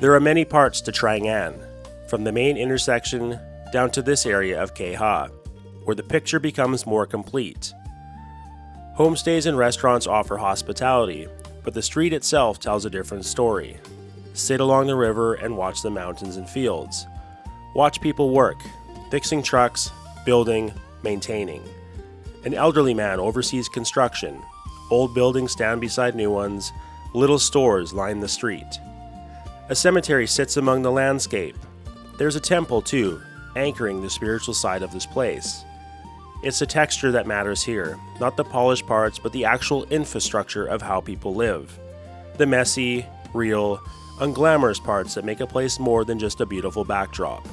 There are many parts to Trang An, from the main intersection down to this area of Khe Ha, where the picture becomes more complete. Homestays and restaurants offer hospitality, but the street itself tells a different story. Sit along the river and watch the mountains and fields. Watch people work, fixing trucks, building, maintaining. An elderly man oversees construction. Old buildings stand beside new ones. Little stores line the street. A cemetery sits among the landscape. There's a temple too, anchoring the spiritual side of this place. It's the texture that matters here, not the polished parts, but the actual infrastructure of how people live. The messy, real, unglamorous parts that make a place more than just a beautiful backdrop.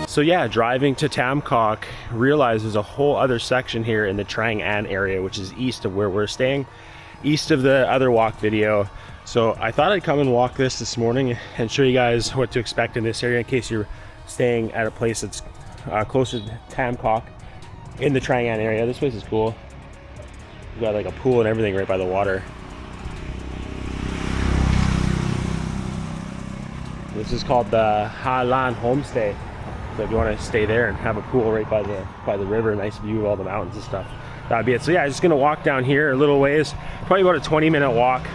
So yeah, driving to Tam Coc, realized there's a whole other section here in the Trang An area, which is east of where we're staying, east of the other walk video. So I thought I'd come and walk this morning and show you guys what to expect in this area in case you're staying at a place that's closer to Tam Coc in the Trang An area. This place is cool. We've got like a pool and everything right by the water. This is called the Ha Lan homestay. So if you want to stay there and have a pool right by the river, nice view of all the mountains and stuff, that'd be it. So yeah, I'm just gonna walk down here a little ways, probably about a 20-minute walk.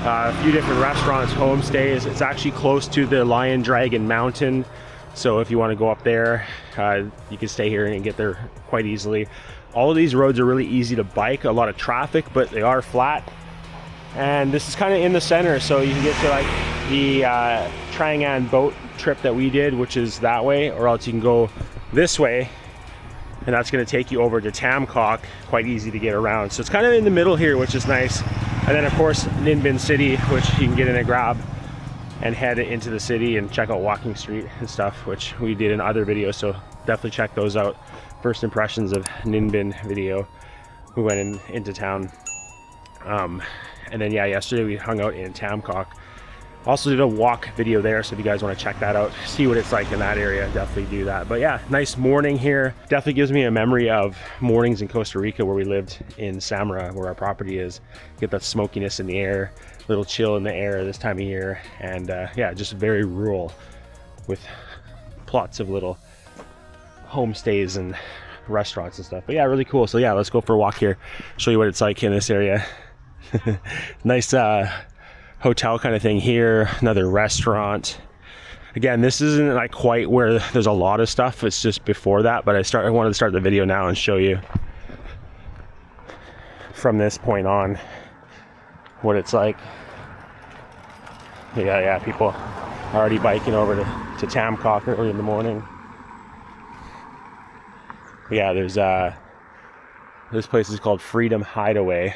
A few different restaurants, homestays. It's actually close to the Lion Dragon Mountain, so if you want to go up there, you can stay here and get there quite easily. All of these roads are really easy to bike, a lot of traffic, but they are flat. And this is kind of in the center, so you can get to like the Trang An boat trip that we did, which is that way, or else you can go this way, and that's going to take you over to Tam Coc, quite easy to get around. So it's kind of in the middle here, which is nice. And then of course Ninh Binh city, which you can get in a grab and head into the city and check out Walking Street and stuff, which we did in other videos, so definitely check those out. First impressions of Ninh Binh video. We went into town. And then yeah, yesterday we hung out in Tam Coc. Also did a walk video there, so if you guys want to check that out, see what it's like in that area, definitely do that. But yeah, nice morning here. Definitely gives me a memory of mornings in Costa Rica where we lived in Samara, where our property is. Get that smokiness in the air, little chill in the air this time of year. And yeah, just very rural with plots of little homestays and restaurants and stuff. But yeah, really cool. So yeah, let's go for a walk here, show you what it's like in this area. Nice hotel kind of thing here, another restaurant. Again, this isn't like quite where there's a lot of stuff, it's just before that, but I wanted to start the video now and show you from this point on what it's like. Yeah, people are already biking over to Tam Coc early in the morning. Yeah, there's this place is called Freedom Hideaway.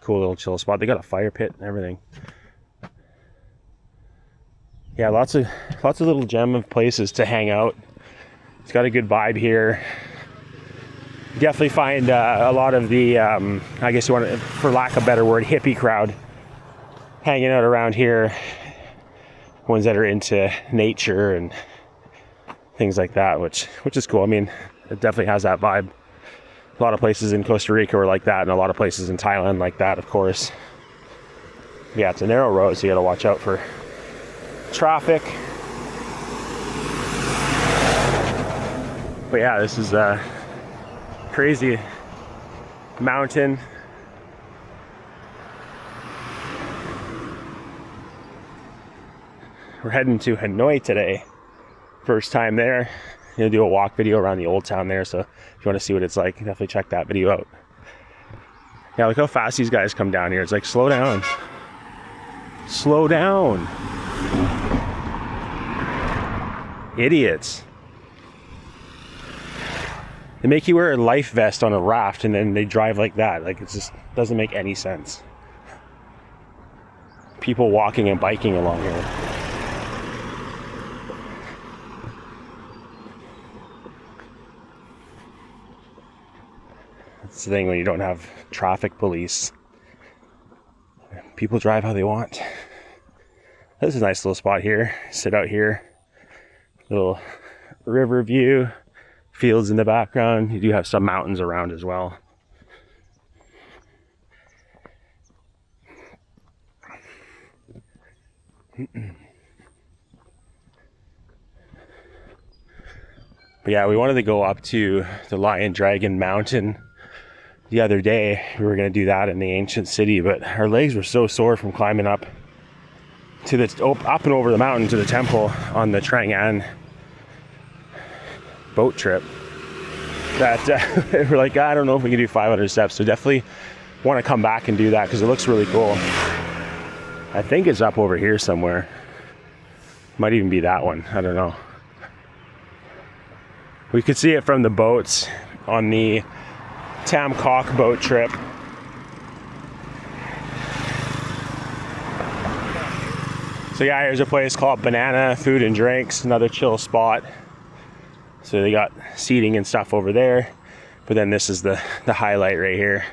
Cool little chill spot. They got a fire pit and everything. Yeah, lots of little gem of places to hang out. It's got a good vibe here. Definitely find a lot of the I guess you want to, for lack of a better word, hippie crowd hanging out around here. Ones that are into nature and things like that, which is cool. I mean, it definitely has that vibe. A lot of places in Costa Rica are like that, and a lot of places in Thailand like that, of course. Yeah, it's a narrow road, so you gotta watch out for traffic. But yeah, this is a crazy mountain. We're heading to Hanoi today. First time there. Gonna do a walk video around the old town there, so if you want to see what it's like, definitely check that video out. Yeah, look how fast these guys come down here. It's like, slow down. Slow down. Idiots. They make you wear a life vest on a raft and then they drive like that. Like, it just doesn't make any sense. People walking and biking along here. It's the thing when you don't have traffic police. People drive how they want. This is a nice little spot here. Sit out here. Little river view. Fields in the background. You do have some mountains around as well. But yeah, we wanted to go up to the Lion Dragon Mountain the other day. We were going to do that in the ancient city, but our legs were so sore from climbing up to the up and over the mountain to the temple on the Trang An boat trip that we're like, I don't know if we can do 500 steps. So definitely want to come back and do that because it looks really cool. I think it's up over here somewhere. Might even be that one. I don't know. We could see it from the boats on the Tam Coc boat trip. So yeah, here's a place called Banana Food and Drinks, another chill spot. So they got seating and stuff over there, but then this is the highlight right here.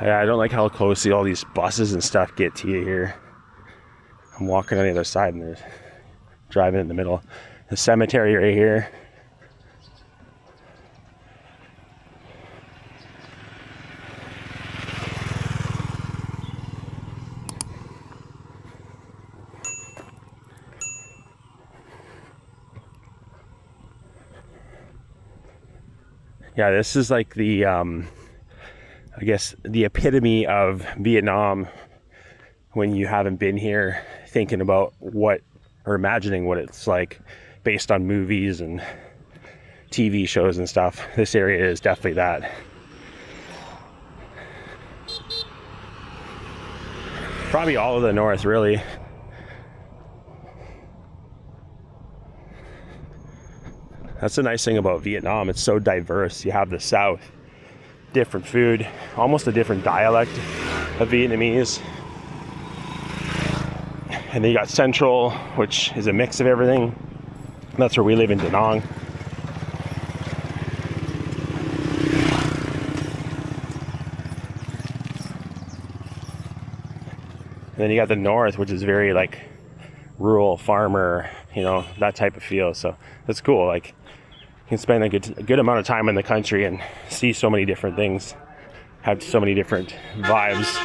I don't like how closely all these buses and stuff get to you here. I'm walking on the other side and they're driving in the middle. The cemetery right here. Yeah, this is like the I guess the epitome of Vietnam when you haven't been here, thinking about what or imagining what it's like based on movies and TV shows and stuff. This area is definitely that. Probably all of the north, really. That's the nice thing about Vietnam. It's so diverse. You have the south, different food, almost a different dialect of Vietnamese. And then you got central, which is a mix of everything. That's where we live in Da Nang. And then you got the north, which is very like rural farmer, you know, that type of feel. So that's cool. Like you can spend a good amount of time in the country and see so many different things, have so many different vibes.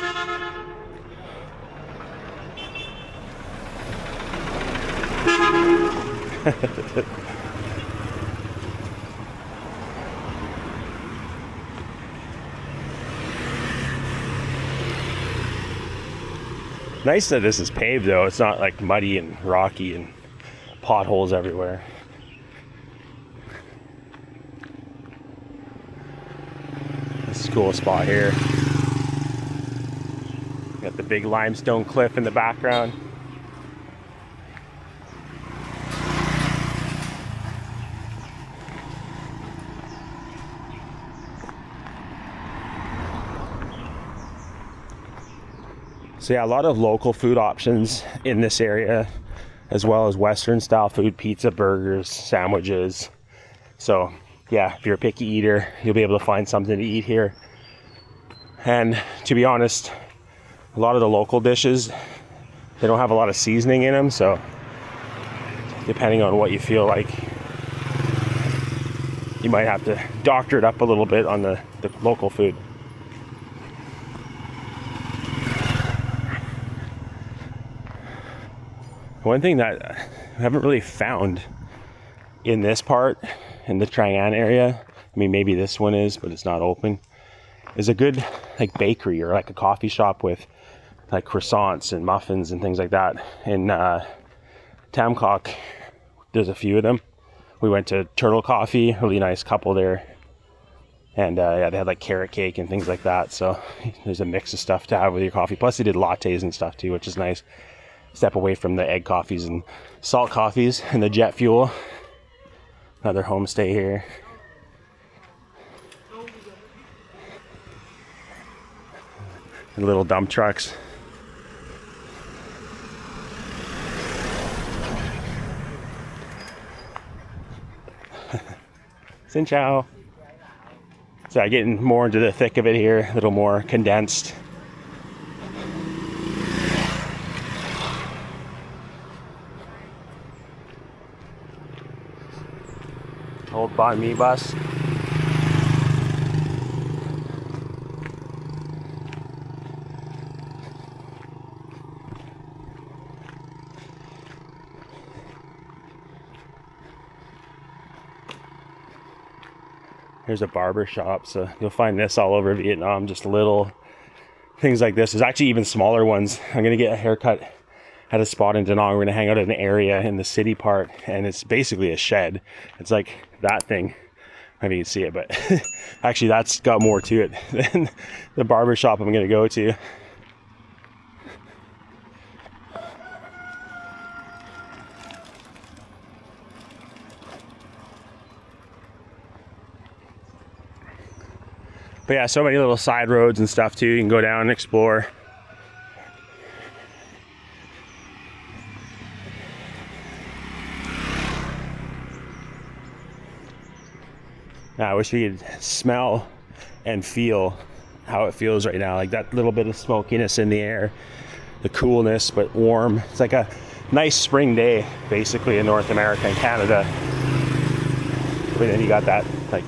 Nice that this is paved though. It's not like muddy and rocky and potholes everywhere. This is a cool spot here. Got the big limestone cliff in the background. So yeah, a lot of local food options in this area, as well as Western style food, pizza, burgers, sandwiches. So yeah, if you're a picky eater, you'll be able to find something to eat here. And to be honest, a lot of the local dishes, they don't have a lot of seasoning in them. So depending on what you feel like, you might have to doctor it up a little bit on the local food. One thing that I haven't really found in this part, in the Trang An area, I mean maybe this one is, but it's not open, is a good like bakery or like a coffee shop with like croissants and muffins and things like that. In Tam Coc, there's a few of them. We went to Turtle Coffee, really nice couple there. And yeah, they had like carrot cake and things like that. So there's a mix of stuff to have with your coffee. Plus they did lattes and stuff too, which is nice. Step away from the egg coffees and salt coffees and the jet fuel. Another homestay here. And little dump trucks. Xin chào. So I'm getting more into the thick of it here, a little more condensed. Old banh mi bus. Here's a barber shop, so you'll find this all over Vietnam, just little things like this. There's actually even smaller ones. I'm gonna get a haircut at a spot in Da Nang. We're gonna hang out in an area in the city part, and it's basically a shed. It's like that thing. I mean, you can see it, but actually that's got more to it than the barber shop I'm gonna go to. But yeah, so many little side roads and stuff too. You can go down and explore. Now, I wish we could smell and feel how it feels right now. Like that little bit of smokiness in the air, the coolness, but warm. It's like a nice spring day, basically, in North America and Canada. But then you got that, like,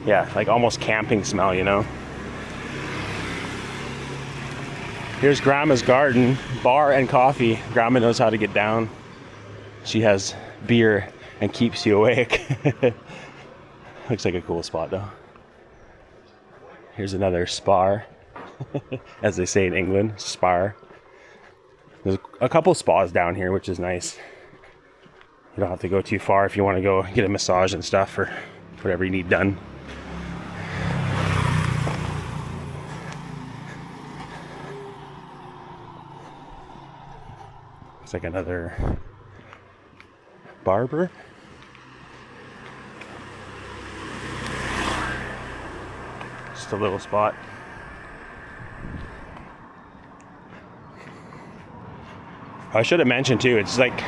yeah, like almost camping smell, you know? Here's Grandma's garden, bar and coffee. Grandma knows how to get down. She has beer and keeps you awake. Looks like a cool spot though. Here's another spar, as they say in England, spar. There's a couple spas down here, which is nice. You don't have to go too far if you want to go get a massage and stuff or whatever you need done. It's like another barber. Just a little spot. I should have mentioned too, it's like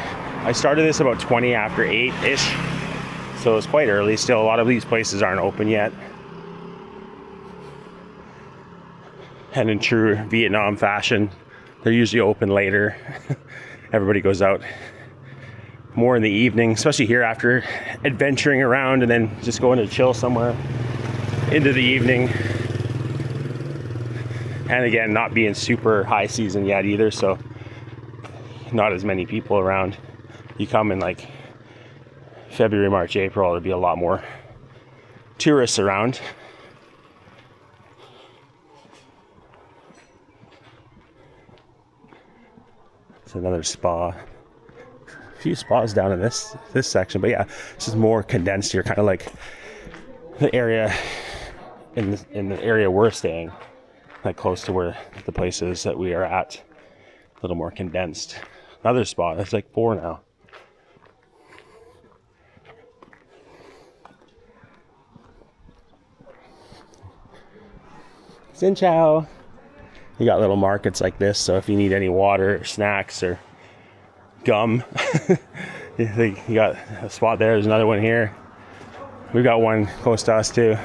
I started this about 20 after 8-ish, so it's quite early still. A lot of these places aren't open yet. And in true Vietnam fashion, they're usually open later. Everybody goes out more in the evening, especially here after adventuring around and then just going to chill somewhere into the evening. And again, not being super high season yet either, so not as many people around. You come in like February, March, April, there'll be a lot more tourists around. It's another spa. A few spas down in this section, but yeah, this is more condensed here, kind of like the area in the area we're staying, like close to where the places that we are at. A little more condensed. Another spot. That's like 4 now. Xin chào. You got little markets like this, so if you need any water or snacks or gum, you got a spot there. There's another one here. We've got one close to us too.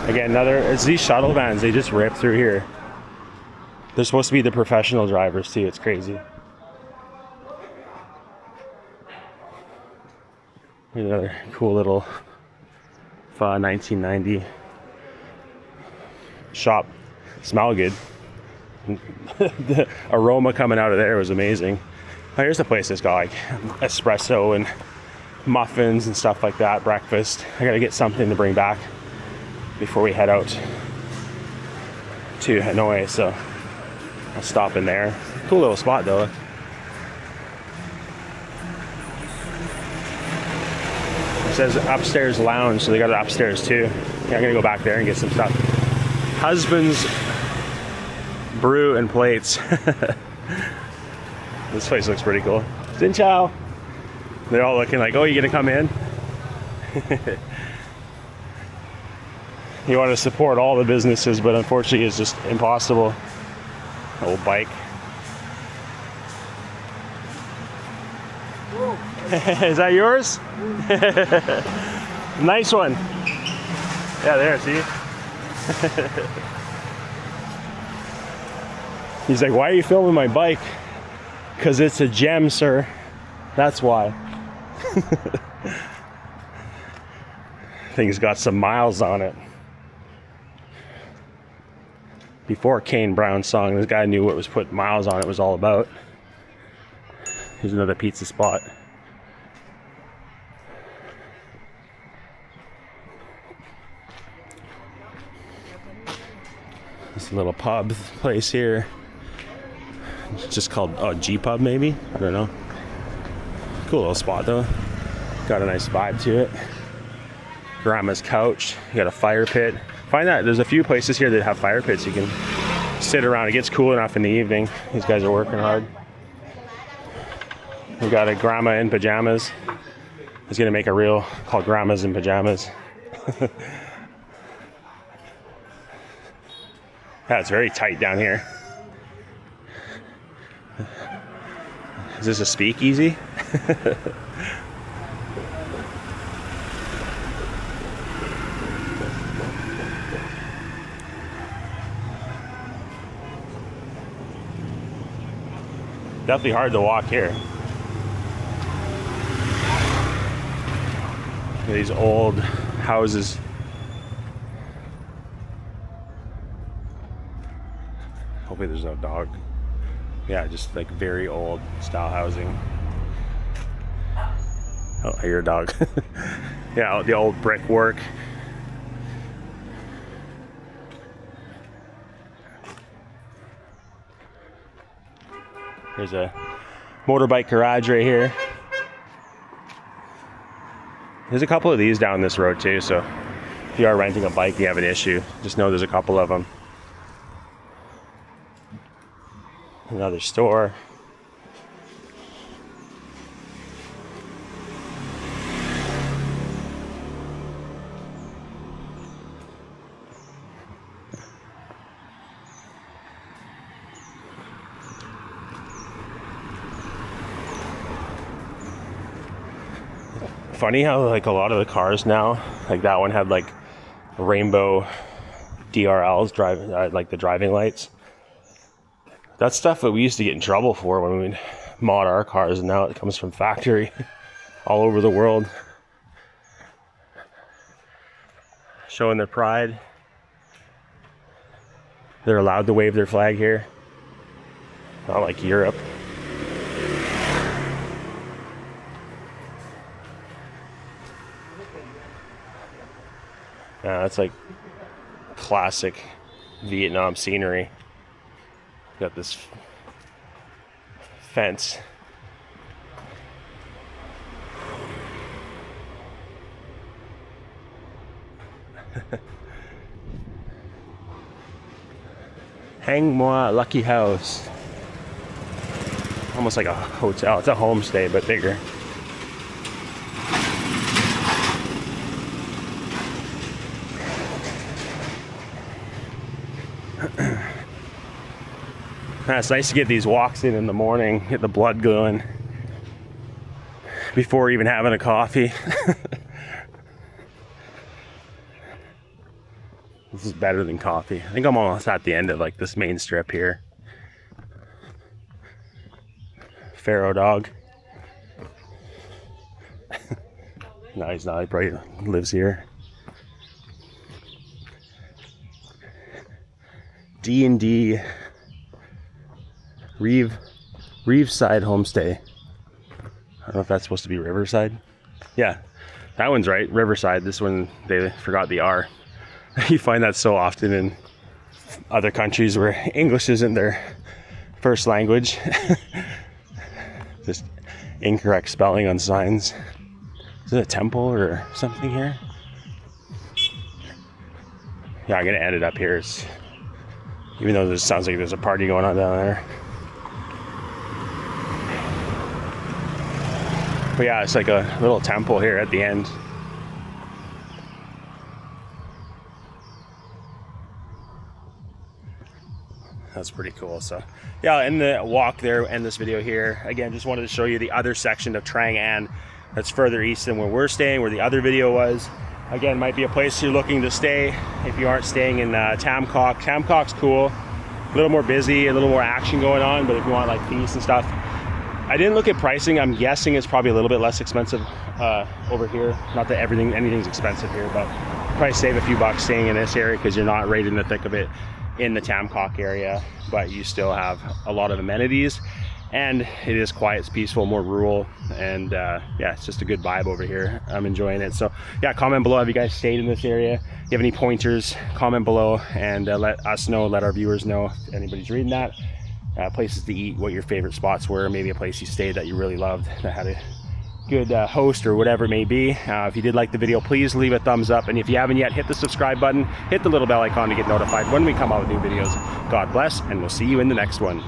Again, it's these shuttle vans, they just rip through here. They're supposed to be the professional drivers too, it's crazy. Here's another cool little 1990 shop. Smell good. The aroma coming out of there was amazing. Oh, here's the place that's got like espresso and muffins and stuff like that, breakfast. I gotta get something to bring back before we head out to Hanoi, so I'll stop in there. Cool little spot though. It says upstairs lounge, so they got it upstairs too. Yeah, I'm gonna go back there and get some stuff. Husband's brew and plates. This place looks pretty cool. Xin chào. They're all looking like, oh, you gonna come in? You want to support all the businesses, but unfortunately it's just impossible. Old bike. Is that yours? Nice one. Yeah, there, see? He's like, why are you filming my bike? Because it's a gem, sir. That's why. Thing's got some miles on it. Before Kane Brown's song, this guy knew what was put miles on it was all about. Here's another pizza spot. This little pub place here. It's just called G Pub maybe? I don't know. Cool little spot though. Got a nice vibe to it. Grandma's couch. You got a fire pit. Find that there's a few places here that have fire pits. You can sit around. It gets cool enough in the evening. These guys are working hard. We got a grandma in pajamas. He's gonna make a reel called Grandmas in Pajamas. Yeah, it's very tight down here. Is this a speakeasy? Definitely hard to walk here. These old houses. Hopefully there's no dog. Yeah, just like very old style housing. Oh, I hear a dog. Yeah, the old brickwork. There's a motorbike garage right here. There's a couple of these down this road too, so if you are renting a bike and you have an issue, just know there's a couple of them. Another store. Funny how like a lot of the cars now, like that one had like rainbow DRLs driving, like the driving lights. That's stuff that we used to get in trouble for when we would mod our cars, and now it comes from factory all over the world. Showing their pride. They're allowed to wave their flag here. Not like Europe. It's like classic Vietnam scenery. Got this fence. Hang Moi Lucky House. Almost like a hotel. It's a homestay, but bigger. It's nice to get these walks in the morning, get the blood going before even having a coffee. This is better than coffee. I think I'm almost at the end of like this main strip here. Pharaoh dog. No, he's not. He probably lives here. D&D Reeveside Homestay. I don't know if that's supposed to be Riverside. Yeah, that one's right. Riverside. This one, they forgot the R. You find that so often in other countries where English isn't their first language. Just incorrect spelling on signs. Is it a temple or something here? Yeah, I'm gonna end it up here. Even though this sounds like there's a party going on down there. But yeah, it's like a little temple here at the end. That's pretty cool. So yeah, I'll end the walk there, end this video here. Again, just wanted to show you the other section of Trang An that's further east than where we're staying, where the other video was. Again, might be a place you're looking to stay if you aren't staying in Tam Coc. Tam Coc's cool, a little more busy, a little more action going on, but if you want like peace and stuff, I didn't look at pricing. I'm guessing it's probably a little bit less expensive over here. Not that anything's expensive here, but probably save a few bucks staying in this area because you're not right in the thick of it in the Tam Coc area, but you still have a lot of amenities. And it is quiet, it's peaceful, more rural, and yeah, it's just a good vibe over here. I'm enjoying it. So yeah, comment below, have you guys stayed in this area? If you have any pointers, comment below, and let us know, let our viewers know if anybody's reading that. Places to eat, what your favorite spots were, maybe a place you stayed that you really loved, that had a good host or whatever it may be. If you did like the video, please leave a thumbs up, and if you haven't yet, hit the subscribe button, hit the little bell icon to get notified when we come out with new videos. God bless, and we'll see you in the next one.